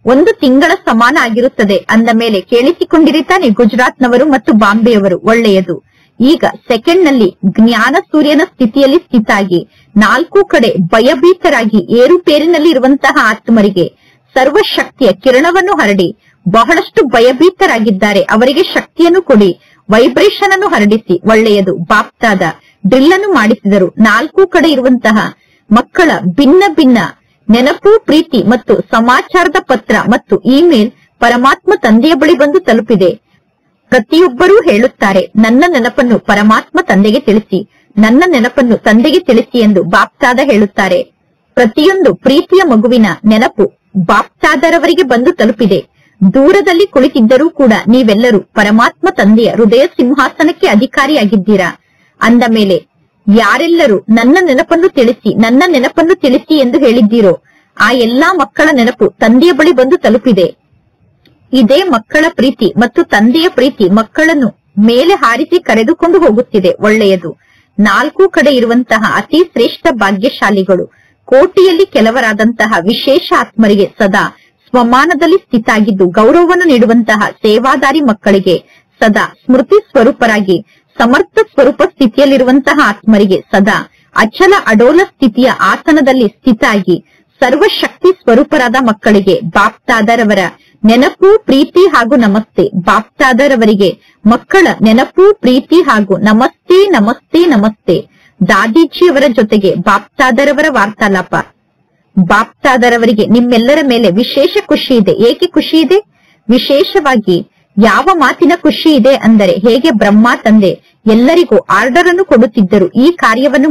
1 ತಿಂಗಳ ಸಮಾನ ಆಗಿರುತ್ತದೆ ಅಂದ ಮೇಲೆ ಕೇಳಿಸಿಕೊಂಡಿರುತ್ತಾನೆ ಗುಜರಾತ್ನವರು ಮತ್ತು ಬಾಂಬೆಯವರು. ಒಳ್ಳೆಯದು. ಈಗ ಸೆಕೆಂಡ್ ನಲ್ಲಿ ಜ್ಞಾನ ಸೂರ್ಯನ ಸ್ಥಿತಿಯಲ್ಲಿ ಸ್ಥಿತಾಗಿ 4 ಕಡೆ ಭಯಭೀತರಾಗಿ ಏರುಪೇರಿನಲ್ಲಿ ಇರುವಂತಹ ಆತ್ಮರಿಗೆ ಸರ್ವಶಕ್ತಿಯ ಕಿರಣವನ್ನು ಹರಡಿ, ಬಹಳಷ್ಟು ಭಯಭೀತರಾಗಿದ್ದಾರೆ ಅವರಿಗೆ ಶಕ್ತಿಯನ್ನು ಕೊಡಿ, ವೈಬ್ರೇಷನ್ ಅನ್ನು ಹರಡಿಸಿ. ಒಳ್ಳೆಯದು. ಬಾಪ್ತಾದ ಡ್ರಿಲ್ ಅನ್ನು ಮಾಡಿಸಿದರು. 4 ಕಡೆ ಇರುವಂತಹ ಮಕ್ಕಳ ಭಿನ್ನ ಭಿನ್ನ ನೆನಪು, ಪ್ರೀತಿ ಮತ್ತು ಸಮಾಚಾರದ ಪತ್ರ ಮತ್ತು ಇಮೇಲ್ ಪರಮಾತ್ಮ ತಂದೆಯ ಬಳಿ ಬಂದು ತಲುಪಿದೆ. ಪ್ರತಿಯೊಬ್ಬರೂ ಹೇಳುತ್ತಾರೆ, ನನ್ನ ನೆನಪನ್ನು ಪರಮಾತ್ಮ ತಂದೆಗೆ ತಿಳಿಸಿ, ನನ್ನ ನೆನಪನ್ನು ತಂದೆಗೆ ತಿಳಿಸಿ ಎಂದು ಬಾಪ್ತಾದ ಹೇಳುತ್ತಾರೆ. ಪ್ರತಿಯೊಂದು ಪ್ರೀತಿಯ ಮಗುವಿನ ನೆನಪು ಬಾಪ್ತಾದರವರಿಗೆ ಬಂದು ತಲುಪಿದೆ. ದೂರದಲ್ಲಿ ಕುಳಿತಿದ್ದರೂ ಕೂಡ ನೀವೆಲ್ಲರೂ ಪರಮಾತ್ಮ ತಂದೆಯ ಹೃದಯ ಸಿಂಹಾಸನಕ್ಕೆ ಅಧಿಕಾರಿಯಾಗಿದ್ದೀರಾ. ಅಂದ ಮೇಲೆ ಯಾರೆಲ್ಲರೂ ನನ್ನ ನೆನಪನ್ನು ತಿಳಿಸಿ, ನನ್ನ ನೆನಪನ್ನು ತಿಳಿಸಿ ಎಂದು ಹೇಳಿದ್ದೀರೋ ಆ ಎಲ್ಲಾ ಮಕ್ಕಳ ನೆನಪು ತಂದೆಯ ಬಳಿ ಬಂದು ತಲುಪಿದೆ. ಇದೇ ಮಕ್ಕಳ ಪ್ರೀತಿ ಮತ್ತು ತಂದೆಯ ಪ್ರೀತಿ ಮಕ್ಕಳನ್ನು ಮೇಲೆ ಹಾರಿಸಿ ಕರೆದುಕೊಂಡು ಹೋಗುತ್ತಿದೆ. ಒಳ್ಳೆಯದು. 4 ಕಡೆ ಇರುವಂತಹ ಅತಿ ಶ್ರೇಷ್ಠ ಭಾಗ್ಯಶಾಲಿಗಳು, ಕೋಟಿಯಲ್ಲಿ ಕೆಲವರಾದಂತಹ ವಿಶೇಷ ಆತ್ಮರಿಗೆ ಸದಾ ಸ್ವಮಾನದಲ್ಲಿ ಸ್ಥಿತಾಗಿದ್ದು ಗೌರವವನ್ನು ನೀಡುವಂತಹ ಸೇವಾದಾರಿ ಮಕ್ಕಳಿಗೆ ಸದಾ ಸ್ಮೃತಿ ಸ್ವರೂಪರಾಗಿ ಸಮರ್ಥ ಸ್ವರೂಪ ಸ್ಥಿತಿಯಲ್ಲಿರುವಂತಹ ಆತ್ಮರಿಗೆ ಸದಾ ಅಚಲ ಅಡೋಲ ಸ್ಥಿತಿಯ ಆಸನದಲ್ಲಿ ಸ್ಥಿತಾಗಿ ಸರ್ವಶಕ್ತಿ ಸ್ವರೂಪರಾದ ಮಕ್ಕಳಿಗೆ ಬಾಪ್ತಾದರವರ ನೆನಪು, ಪ್ರೀತಿ ಹಾಗೂ ನಮಸ್ತೆ. ಬಾಪ್ತಾದರವರಿಗೆ ಮಕ್ಕಳ ನೆನಪು, ಪ್ರೀತಿ ಹಾಗೂ ನಮಸ್ತೆ ನಮಸ್ತೆ ನಮಸ್ತೆ. ದಾದೀಜಿಯವರ ಜೊತೆಗೆ ಬಾಪ್ತಾದರವರ ವಾರ್ತಾಲಾಪ. ಬಾಪ್ತಾದರವರಿಗೆ ನಿಮ್ಮೆಲ್ಲರ ಮೇಲೆ ವಿಶೇಷ ಖುಷಿ ಇದೆ. ಏಕೆ ಖುಷಿ ಇದೆ? ವಿಶೇಷವಾಗಿ ಯಾವ ಮಾತಿನ ಖುಷಿ ಇದೆ ಅಂದರೆ, ಹೇಗೆ ಬ್ರಹ್ಮ ತಂದೆ ಎಲ್ಲರಿಗೂ ಆರ್ಡರ್ ಅನ್ನು ಕೊಡುತ್ತಿದ್ದರು, ಈ ಕಾರ್ಯವನ್ನು